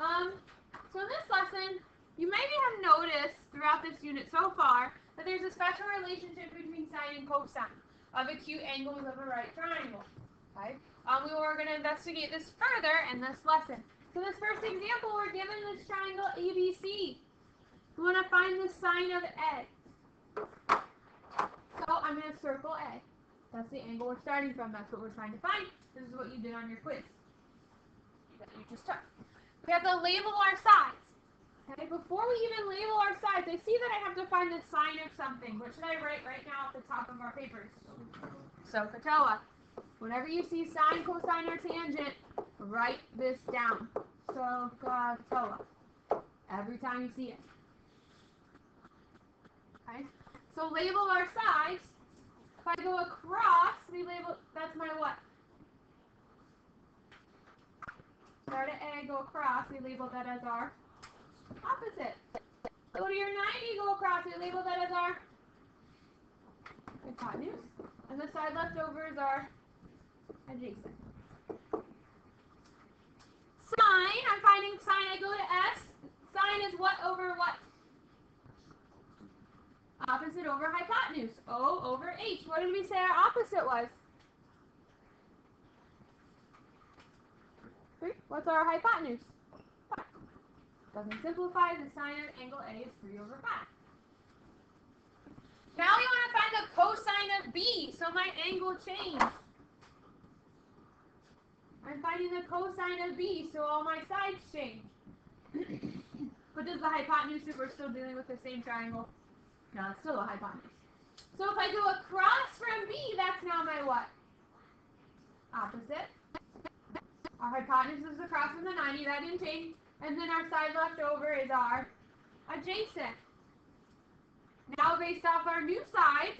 So in this lesson, you maybe have noticed throughout this unit so far that there's a special relationship between sine and cosine of acute angles of a right triangle. Okay? We're going to investigate this further in this lesson. So this first example, we're given this triangle ABC. We want to find the sine of A. So I'm going to circle A. That's the angle we're starting from. That's what we're trying to find. This is what you did on your quiz that you just took. We have to label our sides. Okay, before we even label our sides, I see that I have to find the sine of something. What should I write right now at the top of our papers? SOHCAHTOA. Whenever you see sine, cosine, or tangent, write this down. SOHCAHTOA. Every time you see it. Okay, so label our sides. If I go across, we label, that's my what? Start at A, go across, we label that as our opposite. Go to your 90, go across, we label that as our hypotenuse. And the side left over is our adjacent. Sine, I'm finding sine, I go to S. Sine is what over what? Opposite over hypotenuse. O over H. What did we say our opposite was? 3. What's our hypotenuse? 5. Doesn't simplify. The sine of angle A is 3 over 5. Now we want to find the cosine of B. So my angle changed. I'm finding the cosine of B. So all my sides change. But does the hypotenuse, if we're still dealing with the same triangle? No, it's still a hypotenuse. So if I go across from B, that's now my what? Opposite. Our hypotenuse is across from the 90, that didn't change. And then our side left over is our adjacent. Now based off our new sides,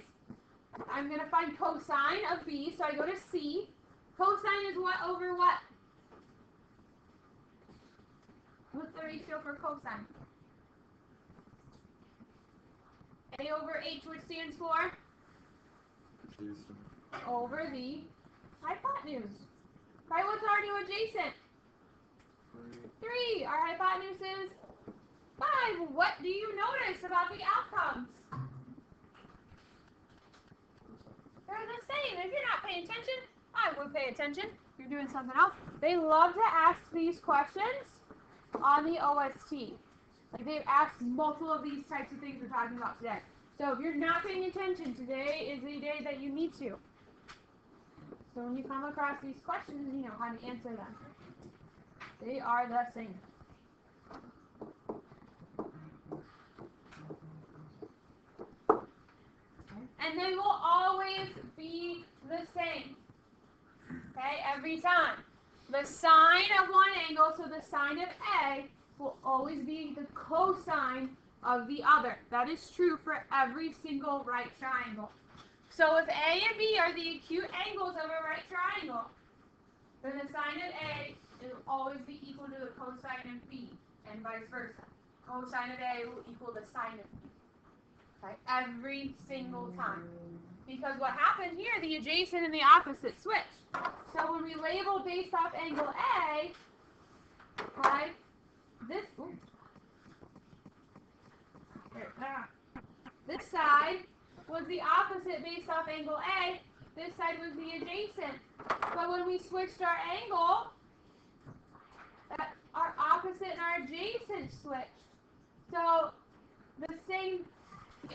I'm going to find cosine of B, so I go to C. Cosine is what over what? What's the ratio for cosine? A over H, which stands for? Over the hypotenuse. Right, what's our new adjacent? 3. Our hypotenuse is 5. What do you notice about the outcomes? They're the same. If you're not paying attention, I would pay attention. If you're doing something else. They love to ask these questions on the OST. Like they've asked multiple of these types of things we're talking about today. So if you're not paying attention, today is the day that you need to. So when you come across these questions, you know how to answer them. They are the same. And they will always be the same. Okay, every time. The sine of one angle, so the sine of A, will always be the cosine of the other. That is true for every single right triangle. So if A and B are the acute angles of a right triangle, then the sine of A will always be equal to the cosine of B, and vice versa. Cosine of A will equal the sine of B. Okay? Every single time. Because what happened here, the adjacent and the opposite switch. So when we label based off angle A, right, this side was the opposite based off angle A. This side was the adjacent. But when we switched our angle, our opposite and our adjacent switched. So the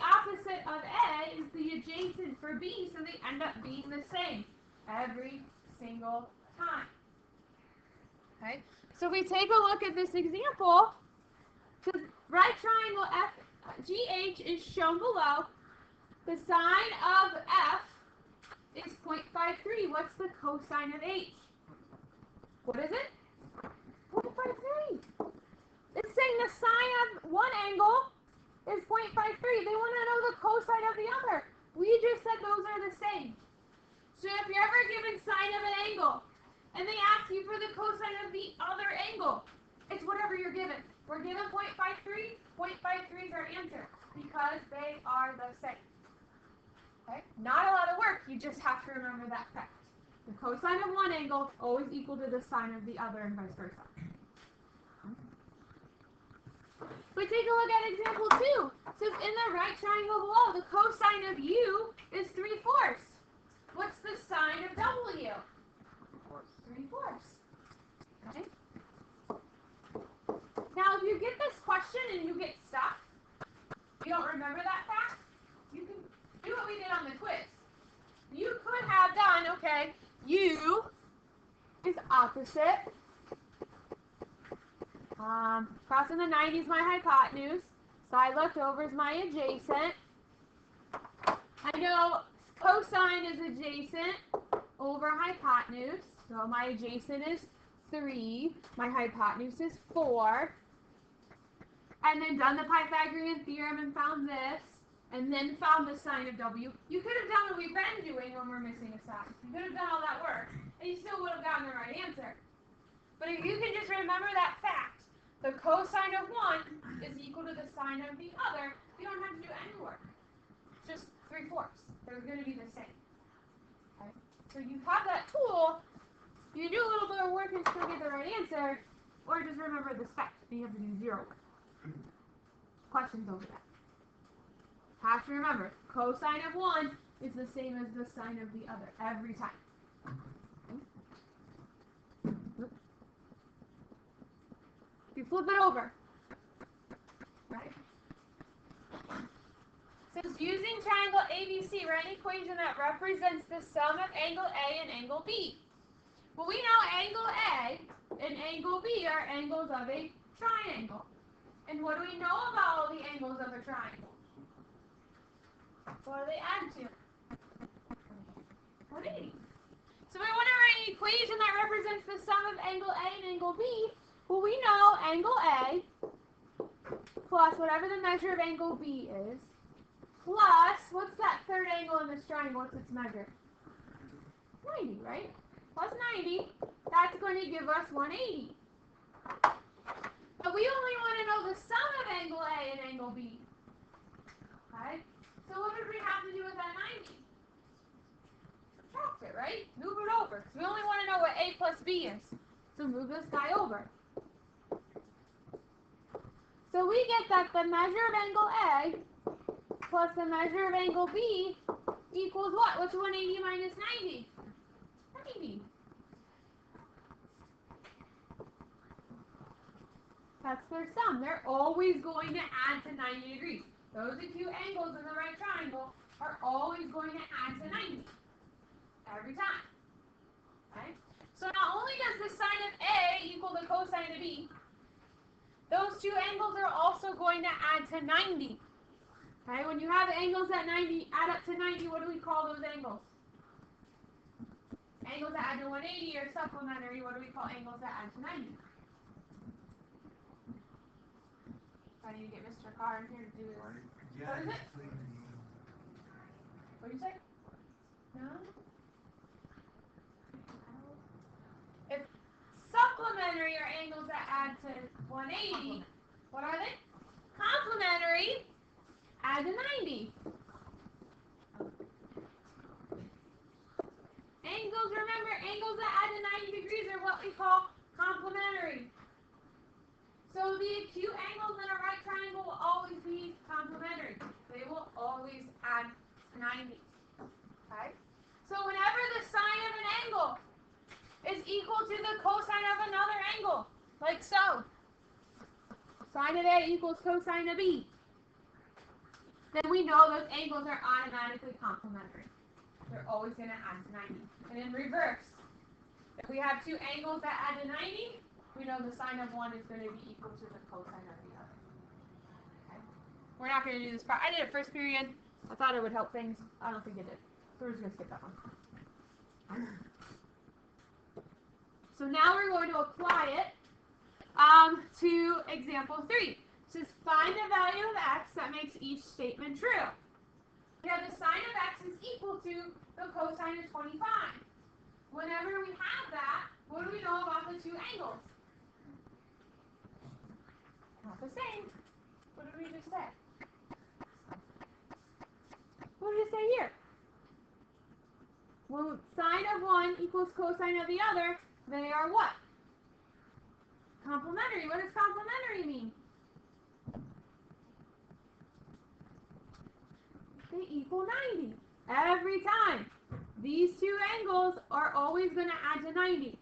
opposite of A is the adjacent for B, so they end up being the same every single time. Okay, so if we take a look at this example, the right triangle FGH is shown below. The sine of F is 0.53. What's the cosine of H? What is it? 0.53. It's saying the sine of one angle is 0.53. They want to know the cosine of the other. We just said those are the same. So if you're ever given sine of an angle, and they ask you for the cosine of the other angle, it's whatever you're given. We're given 0.53. 0.53 is our answer because they are the same. Okay? Not a lot of work. You just have to remember that fact. The cosine of one angle is always equal to the sine of the other and vice versa. But take a look at example 2. It says in the right triangle below, the cosine of u is 3/4. What's the sine of w? 3/4. Okay. Now, if you get this question and you get stuck, you don't remember that fact, you can do what we did on the quiz. You could have done, okay, u is opposite. Crossing the 90 is my hypotenuse. Side left over is my adjacent. I know cosine is adjacent over hypotenuse. So my adjacent is 3. My hypotenuse is 4. And then done the Pythagorean theorem and found this. And then found the sine of w. You could have done what we've been doing when we're missing a side. You could have done all that work. And you still would have gotten the right answer. But if you can just remember that fact, the cosine of one is equal to the sine of the other, you don't have to do any work. Just 3/4. They're going to be the same. Okay? So you have that tool. You do a little bit of work and still get the right answer, or just remember this fact. You have to do 0 work. Questions over that. Have to remember, cosine of one is the same as the sine of the other every time. You flip it over, right? Says using triangle ABC, write an equation that represents the sum of angle A and angle B. Well, we know angle A and angle B are angles of a triangle. And what do we know about all the angles of a triangle? What do they add to? 180. So we want to write an equation that represents the sum of angle A and angle B. Well, we know angle A plus whatever the measure of angle B is, plus, what's that third angle in this triangle? What's its measure? 90, right? Plus 90, that's going to give us 180. But we only want to know the sum of angle A and angle B. Okay? So what would we have to do with that 90? Subtract it, right? Move it over. So we only want to know what A plus B is. So move this guy over. So we get that the measure of angle A plus the measure of angle B equals what? What's 180 minus 90? 90. That's their sum. They're always going to add to 90 degrees. Those two angles in the right triangle are always going to add to 90. Every time. Okay? So not only does the sine of A equal the cosine of B, those two angles are also going to add to 90. Okay? When you have angles at 90, add up to 90, what do we call those angles? Angles that add to 180 are supplementary. What do we call angles that add to 90? I need to get Mr. Carr in here to do his work. What is it? What did you say? No? If supplementary are angles that add to 180, what are they? Complementary add to 90. Angles, remember, angles that add to 90 degrees are what we call complementary. So the acute angles in a right triangle will always be complementary. They will always add 90. Okay? So whenever the sine of an angle is equal to the cosine of another angle, like so, sine of A equals cosine of B, then we know those angles are automatically complementary. They're always going to add to 90. And in reverse, if we have two angles that add to 90, we know the sine of one is going to be equal to the cosine of the other. Okay? We're not going to do this part. I did it first period. I thought it would help things. I don't think it did. So we're just going to skip that one. So now we're going to apply it to example 3. It says find a value of x that makes each statement true. We have the sine of x is equal to the cosine of 25. Whenever we have that, what do we know about the two angles? Not the same. What did we just say? What did it say here? Well, sine of one equals cosine of the other. They are what? Complementary. What does complementary mean? they equal 90 every time. These two angles are always going to add to 90.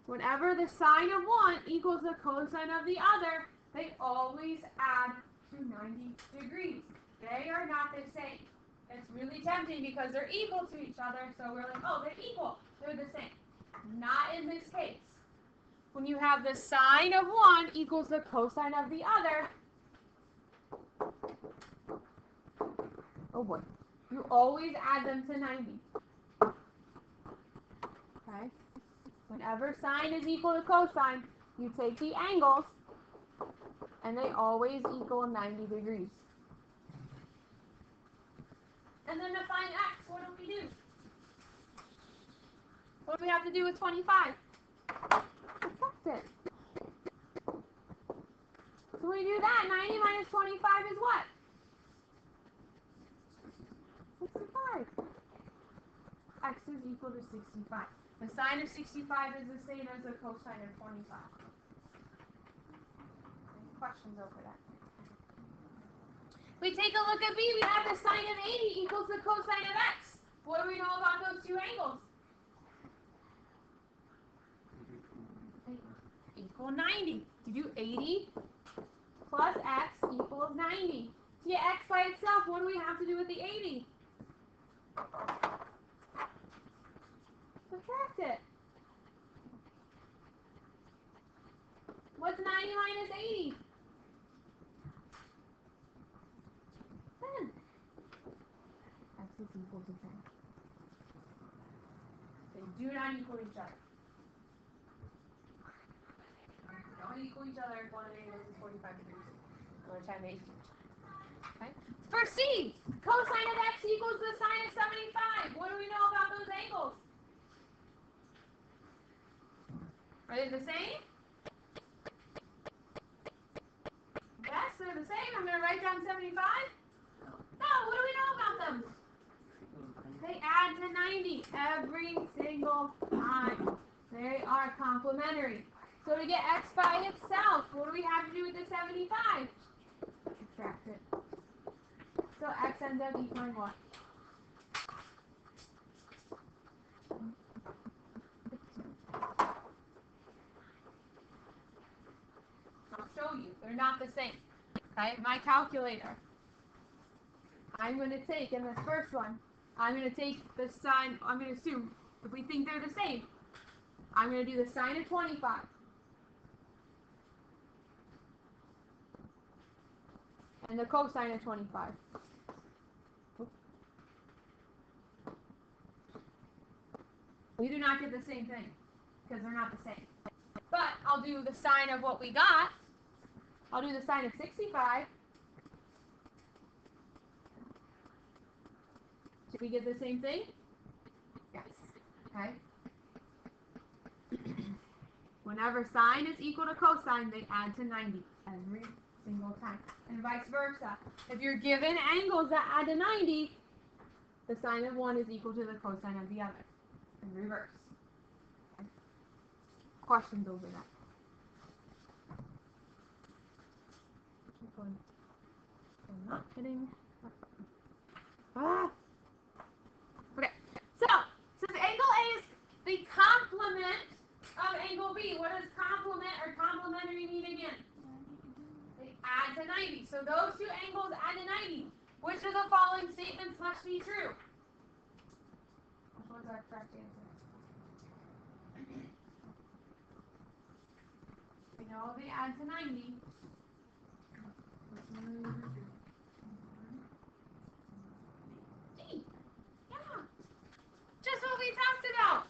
Whenever the sine of one equals the cosine of the other, they always add to 90 degrees. They are not the same. It's really tempting because they're equal to each other, so we're like, oh, they're equal. They're the same. Not in this case. When you have the sine of one equals the cosine of the other, oh boy, you always add them to 90. Okay? Whenever sine is equal to cosine, you take the angles, and they always equal 90 degrees. And then to find x, what do we do? What do we have to do with 25? Subtract it. So when we do that, 90 minus 25 is what? 65. X is equal to 65. The sine of 65 is the same as the cosine of 25. Any questions over that? We take a look at B. We have the sine of 80 equals the cosine of x. What do we know about those two angles? Equal 90. You do 80 plus x equals 90. To get x by itself, what do we have to do with the 80? Subtract it. What's 90 minus 80? 10. X is equal to 10. They do not equal each other. Don't equal each other if one of the angles is 45 degrees. Another time they equal. Okay? For C, cosine of x equals the sine of 75. What do we know about those angles? Are they the same? Yes, they're the same. I'm going to write down 75. No, what do we know about them? They add to 90 every single time. They are complementary. So to get x by itself, what do we have to do with the 75? Subtract it. So x ends up equaling what? I'll show you. They're not the same. Okay, my calculator. I'm going to take, in this first one, I'm going to take the sine, I'm going to assume, if we think they're the same, I'm going to do the sine of 25. And the cosine of 25. We do not get the same thing, because they're not the same. But I'll do the sine of what we got. I'll do the sine of 65. Did we get the same thing? Yes. Okay. Whenever sine is equal to cosine, they add to 90 every single time. And vice versa. If you're given angles that add to 90, the sine of one is equal to the cosine of the other. In reverse. Okay. Questions over that? I'm not kidding. Okay. So, since angle A is the complement of angle B, what does complement or complementary mean again? They add to 90. So those two angles add to 90. Which of the following statements must be true? Which one's our correct answer? We know they add to 90. Just what we talked about.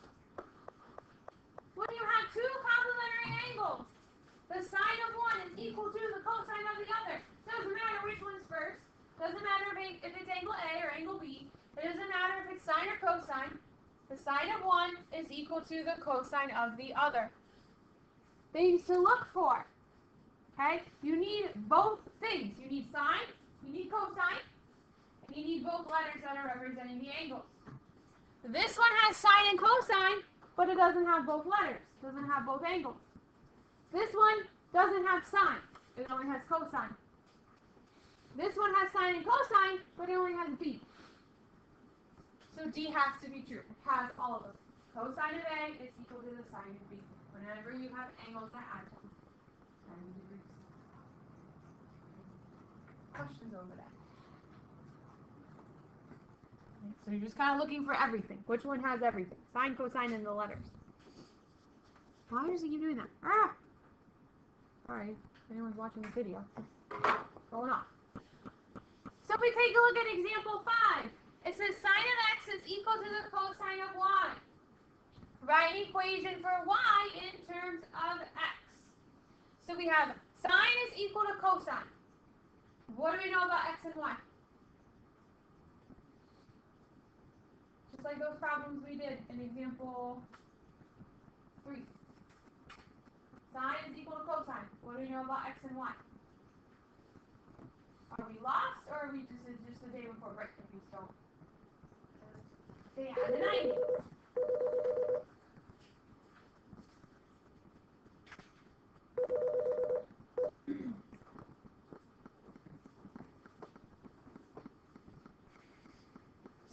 When you have two complementary angles, the sine of one is equal to the cosine of the other. Doesn't matter which one's first. Doesn't matter if it's angle A or angle B. It doesn't matter if it's sine or cosine. The sine of one is equal to the cosine of the other. Things to look for. Okay? You need both things. You need sine, you need cosine, and you need both letters that are representing the angles. This one has sine and cosine, but it doesn't have both letters. It doesn't have both angles. This one doesn't have sine. It only has cosine. This one has sine and cosine, but it only has B. So D has to be true. It has all of them. Cosine of A is equal to the sine of B. Whenever you have angles that add to 90 degrees. Questions over that? So you're just kind of looking for everything. Which one has everything? Sine, cosine, and the letters. Why does he keep doing that? Ah! Sorry, if anyone's watching the video. Going off. So if we take a look at example 5. It says sine of x is equal to the cosine of y. Write an equation for y in terms of x. So we have sine is equal to cosine. What do we know about x and y? Just like those problems we did in example 3. Sine is equal to cosine. What do we know about x and y? Are we lost, or are we just the day before break if we don't? They add a 90.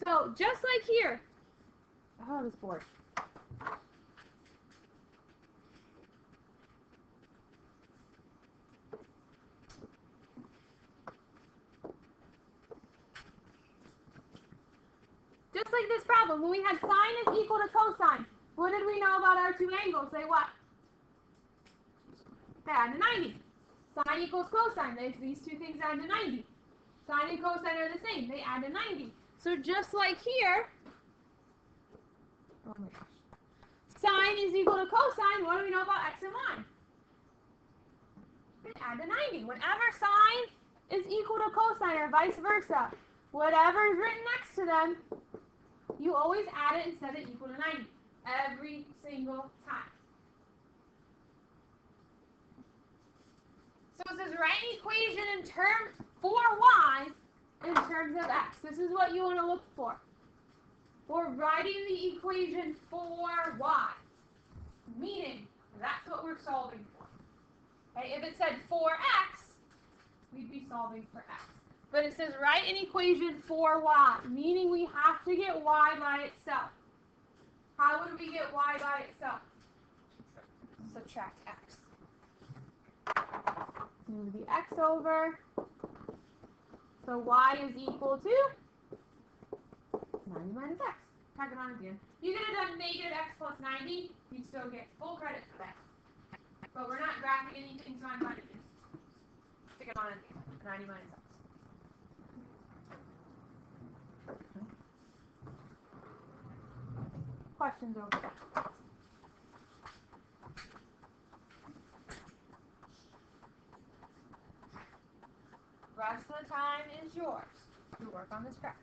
So just like here. Oh, this board. Just like this problem, when we had sine is equal to cosine, what did we know about our two angles? Say what? They add to 90. Sine equals cosine. These two things add to 90. Sine and cosine are the same. They add to 90. So just like here, oh my gosh, sine is equal to cosine. What do we know about x and y? They add to 90. Whenever sine is equal to cosine or vice versa, whatever is written next to them, you always add it and set it equal to 90 every single time. So it says write an equation in terms for y in terms of x. This is what you want to look for. We're writing the equation for y, meaning that's what we're solving for. Okay, if it said for x, we'd be solving for x. But it says write an equation for y, meaning we have to get y by itself. How would we get y by itself? Subtract x. Move the x over. So y is equal to 90 minus x. Tag it on at the end. You could have done negative x plus 90. You'd still get full credit for that. But we're not graphing anything, so I'm going to just stick it on at the end. 90 minus x. Questions over there? Rest of the time is yours to work on this graph.